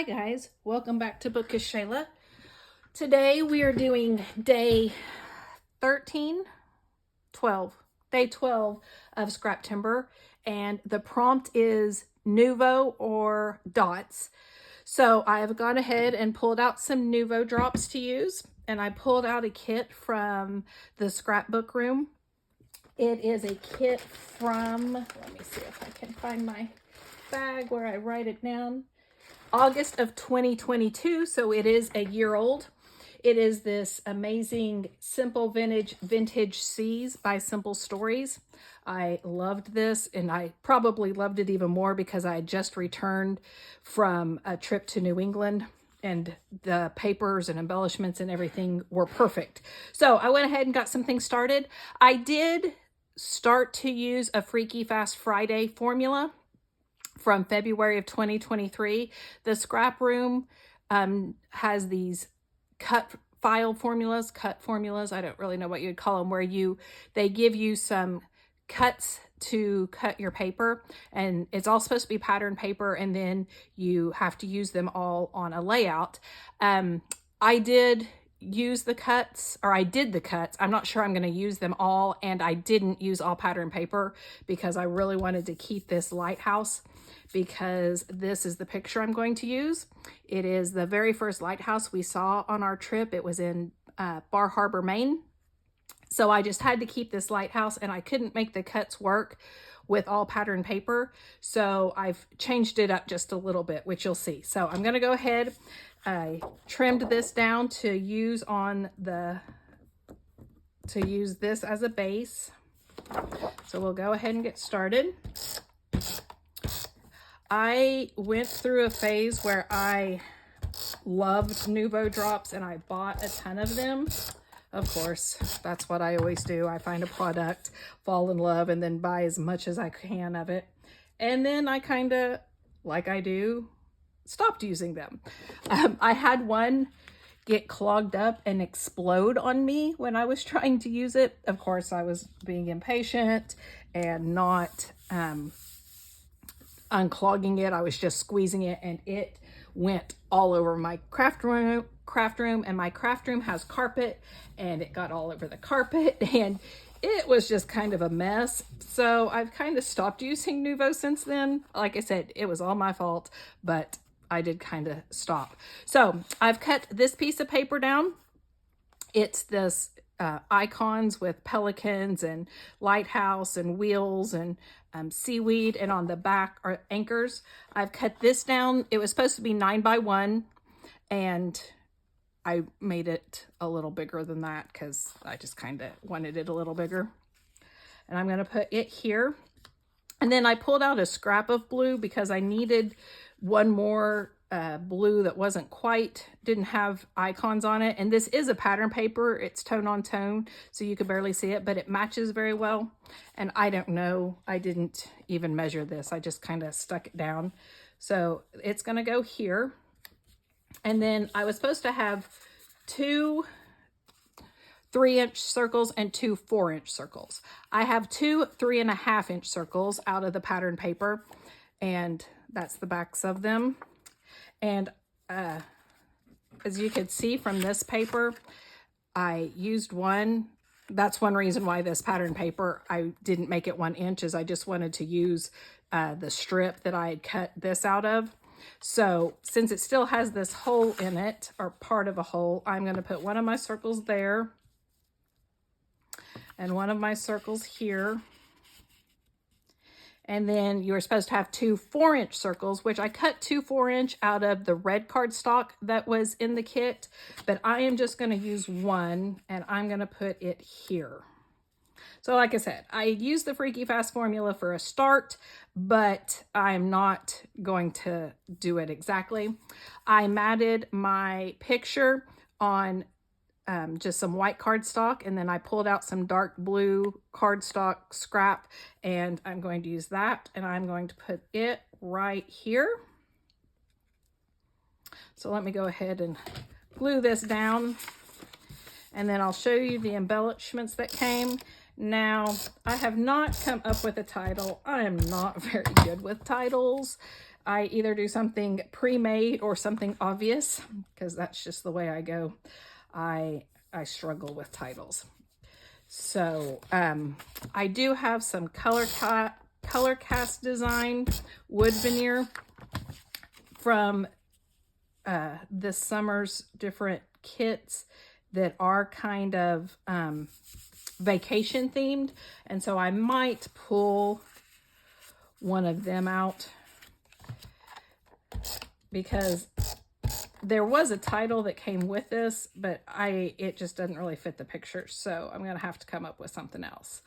Hi guys, welcome back to Bookish Shayla. Today we are doing day 12 of Scraptember, and the prompt is Nuvo or dots. So I have gone ahead and pulled out some Nuvo drops to use, and I pulled out a kit from the scrapbook room. It is a kit from, let me see if I can find my bag where I write it down. August of 2022, so it is a year old. It is this amazing Simple Vintage Seas by Simple Stories. I loved this, and I probably loved it even more because I had just returned from a trip to New England, and the papers and embellishments and everything were perfect. So I went ahead and got some things started. I did start to use a Freaky Fast Friday formula from February of 2023. The scrap room has these cut formulas, I don't really know what you'd call them, where they give you some cuts to cut your paper, and it's all supposed to be pattern paper, and then you have to use them all on a layout. I did use the cuts, or I did the cuts. I'm not sure I'm going to use them all, and I didn't use all pattern paper because I really wanted to keep this lighthouse, because this is the picture I'm going to use. It is the very first lighthouse we saw on our trip. It was in Bar Harbor, Maine. So I just had to keep this lighthouse, and I couldn't make the cuts work with all pattern paper. So I've changed it up just a little bit, which you'll see. So I'm going to go ahead. I trimmed this down to use this as a base. So we'll go ahead and get started. I went through a phase where I loved Nuvo drops, and I bought a ton of them. Of course, that's what I always do. I find a product, fall in love, and then buy as much as I can of it. And then I kind of, like I do, stopped using them. I had one get clogged up and explode on me when I was trying to use it. Of course, I was being impatient and not unclogging it. I was just squeezing it, and it went all over my craft room, and my craft room has carpet, and it got all over the carpet, and it was just kind of a mess. So I've kind of stopped using Nuvo since then. Like I said, it was all my fault, but I did kind of stop. So I've cut this piece of paper down. It's this icons with pelicans and lighthouse and wheels and seaweed, and on the back are anchors. I've cut this down. It was supposed to be 9x1, and I made it a little bigger than that because I just kind of wanted it a little bigger. And I'm going to put it here. And then I pulled out a scrap of blue because I needed one more blue that didn't have icons on it. And this is a pattern paper. It's tone on tone, so you could barely see it, but it matches very well. And I don't know, I didn't even measure this. I just kind of stuck it down. So it's going to go here. And then I was supposed to have 2 3-inch circles and 2 4-inch circles. I have 2 3.5-inch circles out of the pattern paper, and that's the backs of them. And as you could see from this paper, I used one. That's one reason why this pattern paper, I didn't make it 1 inch, is I just wanted to use the strip that I had cut this out of. So since it still has this hole in it, or part of a hole, I'm going to put one of my circles there and one of my circles here. And then you were supposed to have 2 4-inch circles, which I cut 2 4-inch out of the red cardstock that was in the kit. But I am just going to use one, and I'm going to put it here. So like I said, I used the Freaky Fast formula for a start, but I'm not going to do it exactly. I matted my picture on just some white cardstock, and then I pulled out some dark blue cardstock scrap, and I'm going to use that, and I'm going to put it right here. So let me go ahead and glue this down, and then I'll show you the embellishments that came. Now, I have not come up with a title. I am not very good with titles. I either do something pre-made or something obvious, because that's just the way I go. I struggle with titles. So I do have some color cast design wood veneer from this summer's different kits that are kind of vacation themed, and so I might pull one of them out, because there was a title that came with this, but it just doesn't really fit the picture, so I'm gonna have to come up with something else.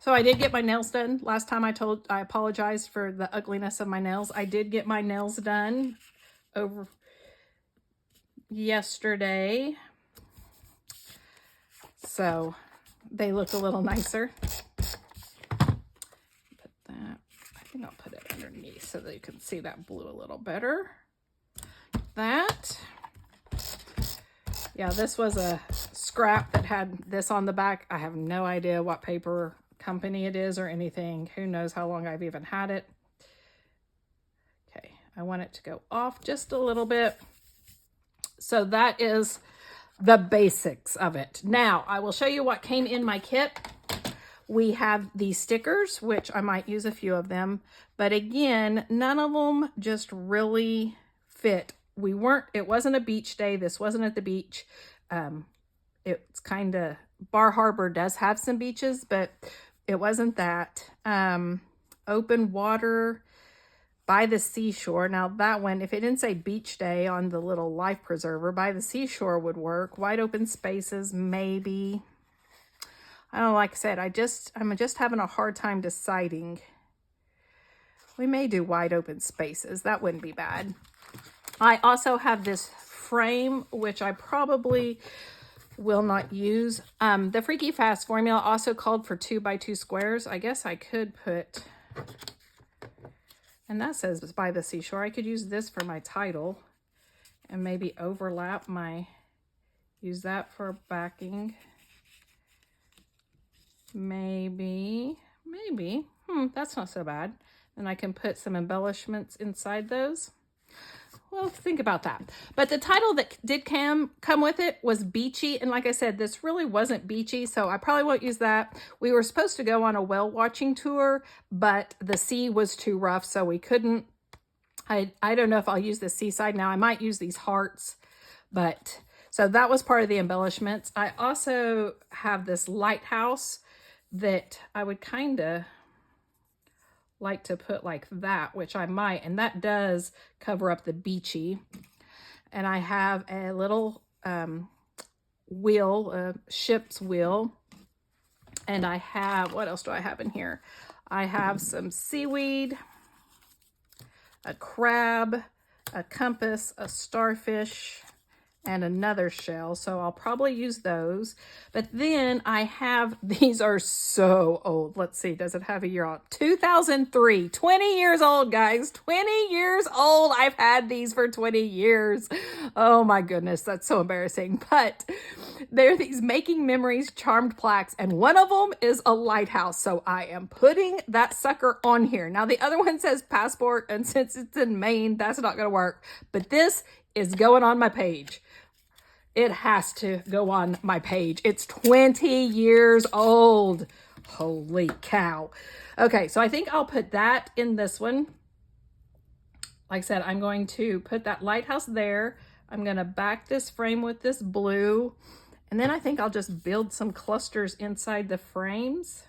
So I did get my nails done. Last time I apologized for the ugliness of my nails. I did get my nails done over yesterday, so they look a little nicer. Put that, I think I'll put it underneath so that you can see that blue a little better. That, yeah, this was a scrap that had this on the back. I have no idea what paper company it is or anything. Who knows how long I've even had it. Okay, I want it to go off just a little bit. So that is the basics of it. Now I will show you what came in my kit. We have these stickers, which I might use a few of them, but again, none of them just really fit. It wasn't a beach day. This wasn't at the beach. It's kind of, Bar Harbor does have some beaches, but it wasn't that. Open water by the seashore. Now that one, if it didn't say beach day on the little life preserver, by the seashore would work. Wide open spaces, maybe. I don't know, like I said, I'm just having a hard time deciding. We may do wide open spaces. That wouldn't be bad. I also have this frame, which I probably will not use. The Freaky Fast formula also called for 2x2 squares. I guess I could put, and that says by the seashore. I could use this for my title and maybe overlap use that for backing. Maybe, that's not so bad. And I can put some embellishments inside those. Well, think about that. But the title that did come with it was Beachy. And like I said, this really wasn't beachy, so I probably won't use that. We were supposed to go on a whale watching tour, but the sea was too rough, so we couldn't. I don't know if I'll use the seaside now. I might use these hearts, but so that was part of the embellishments. I also have this lighthouse that I would kind of like to put like that, which I might, and that does cover up the beachy. And I have a little wheel, a ship's wheel, and I have, what else do I have in here? I have some seaweed, a crab, a compass, a starfish, and another shell, so I'll probably use those. But then I have, these are so old. Let's see, does it have a year on? 2003, 20 years old, guys, 20 years old. I've had these for 20 years. Oh my goodness, that's so embarrassing. But they're these Making Memories charmed plaques, and one of them is a lighthouse, so I am putting that sucker on here. Now the other one says passport, and since it's in Maine, that's not gonna work, but this is going on my page. It has to go on my page. It's 20 years old. Holy cow. Okay, so I think I'll put that in this one. Like I said, I'm going to put that lighthouse there. I'm going to back this frame with this blue. And then I think I'll just build some clusters inside the frames.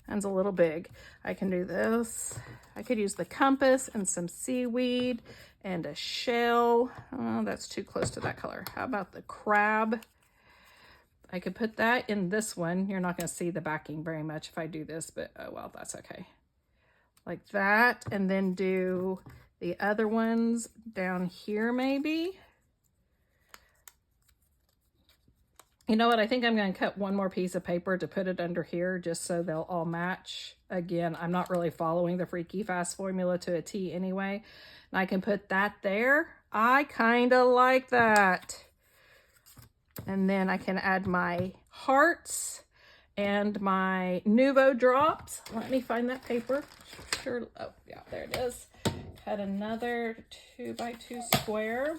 That's a little big. I can do this. I could use the compass and some seaweed and a shell. Oh, that's too close to that color. How about the crab? I could put that in this one. You're not going to see the backing very much if I do this, but oh well, that's okay. Like that, and then do the other ones down here maybe. You know what? I think I'm going to cut one more piece of paper to put it under here just so they'll all match. Again, I'm not really following the Freaky Fast formula to a T anyway. And I can put that there. I kind of like that. And then I can add my hearts and my Nuvo drops. Let me find that paper. Sure. Oh, yeah, there it is. Cut another 2x2 square.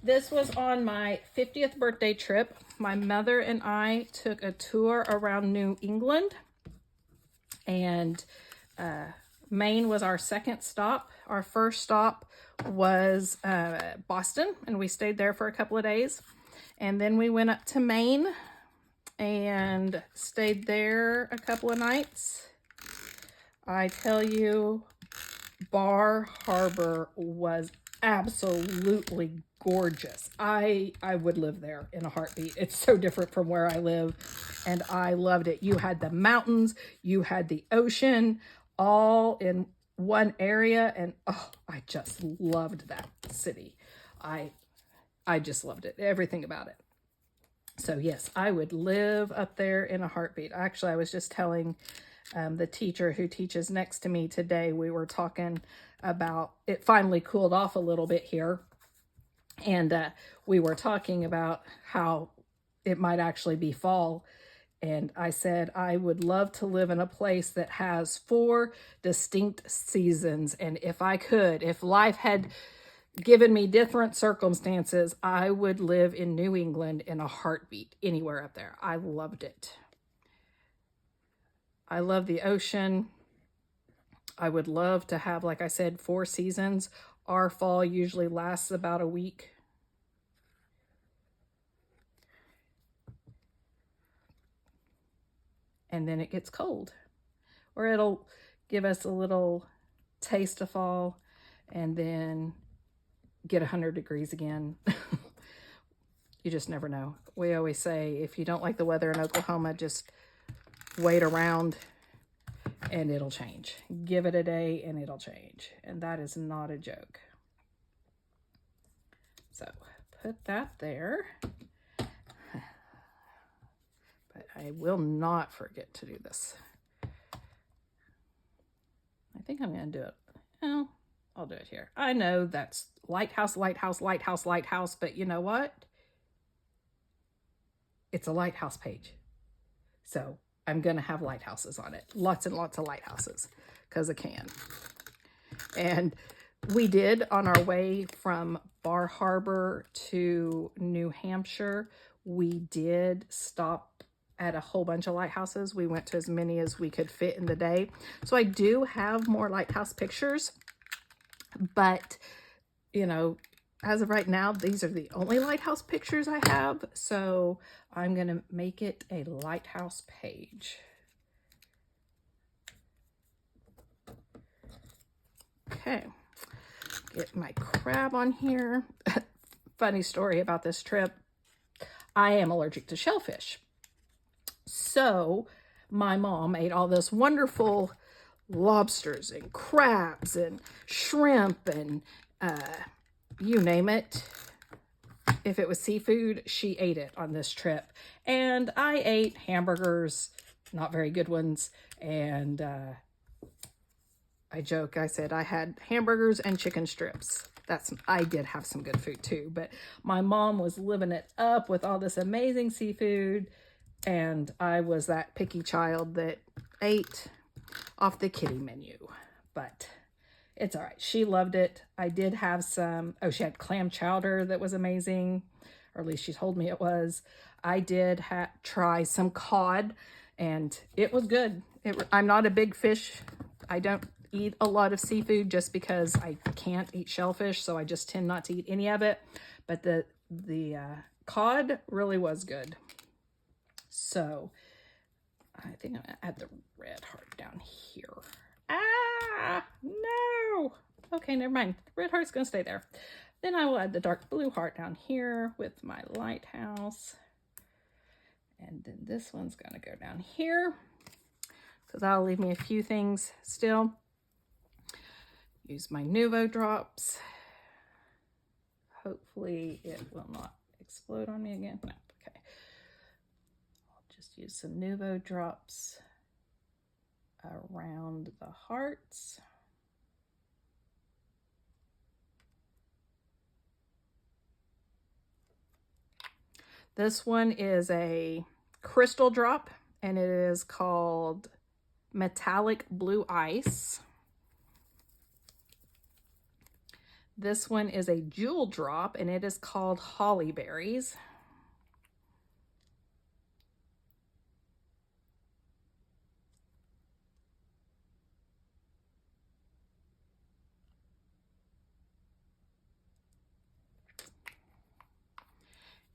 This was on my 50th birthday trip. My mother and I took a tour around New England, and Maine was our second stop. Our first stop was Boston, and we stayed there for a couple of days. And then we went up to Maine and stayed there a couple of nights. I tell you, Bar Harbor was absolutely gorgeous. I would live there in a heartbeat. It's so different from where I live, and I loved it. You had the mountains, you had the ocean, all in one area, and oh, I just loved that city. I just loved it, everything about it. So yes, I would live up there in a heartbeat. Actually, I was just telling the teacher who teaches next to me today, we were talking about, it finally cooled off a little bit here. And we were talking about how it might actually be fall. And I said, I would love to live in a place that has 4 distinct seasons. And if I could, if life had given me different circumstances, I would live in New England in a heartbeat, anywhere up there. I loved it. I love the ocean. I would love to have, like I said, 4 seasons. Our fall usually lasts about a week. And then it gets cold. Or it'll give us a little taste of fall and then get 100 degrees again. You just never know. We always say, if you don't like the weather in Oklahoma, just wait around and it'll change. Give it a day and it'll change. And that is not a joke. So put that there. But I will not forget to do this. I think I'm going to do it. Well, I'll do it here. I know that's lighthouse, lighthouse, lighthouse, lighthouse, but you know what? It's a lighthouse page. So I'm going to have lighthouses on it. Lots and lots of lighthouses because I can. And we did, on our way from Bar Harbor to New Hampshire, we did stop at a whole bunch of lighthouses. We went to as many as we could fit in the day. So I do have more lighthouse pictures, but you know, as of right now, these are the only lighthouse pictures I have. So I'm going to make it a lighthouse page. Okay. Get my crab on here. Funny story about this trip. I am allergic to shellfish. So my mom ate all this wonderful lobsters and crabs and shrimp and you name it. If it was seafood, she ate it on this trip. And I ate hamburgers, not very good ones. And I joke, I said I had hamburgers and chicken strips. I did have some good food too, but my mom was living it up with all this amazing seafood, and I was that picky child that ate off the kiddie menu. But it's all right. She loved it. I did have some, she had clam chowder that was amazing, or at least she told me it was. I did try some cod, and it was good. I'm not a big fish. I don't eat a lot of seafood just because I can't eat shellfish, so I just tend not to eat any of it. But the cod really was good. So I think I'm gonna add the red heart down here. Ah, no. Okay, never mind. The red heart's gonna stay there. Then I will add the dark blue heart down here with my lighthouse. And then this one's gonna go down here. So that'll leave me a few things still. Use my Nuvo drops. Hopefully it will not explode on me again. No, okay. I'll just use some Nuvo drops around the hearts. This one is a crystal drop, and it is called Metallic Blue Ice. This one is a jewel drop, and it is called Holly Berries.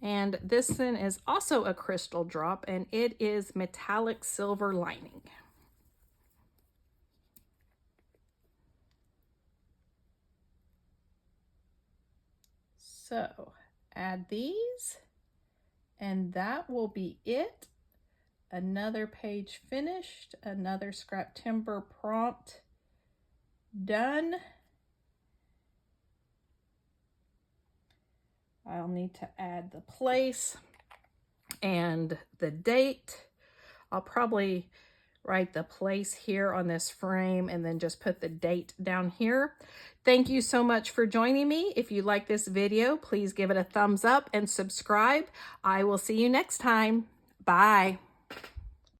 And this one is also a crystal drop, and it is Metallic Silver Lining. So add these, and that will be it. Another page finished, another Scraptember prompt done. I'll need to add the place and the date. I'll probably write the place here on this frame and then just put the date down here. Thank you so much for joining me. If you like this video, please give it a thumbs up and subscribe. I will see you next time. Bye.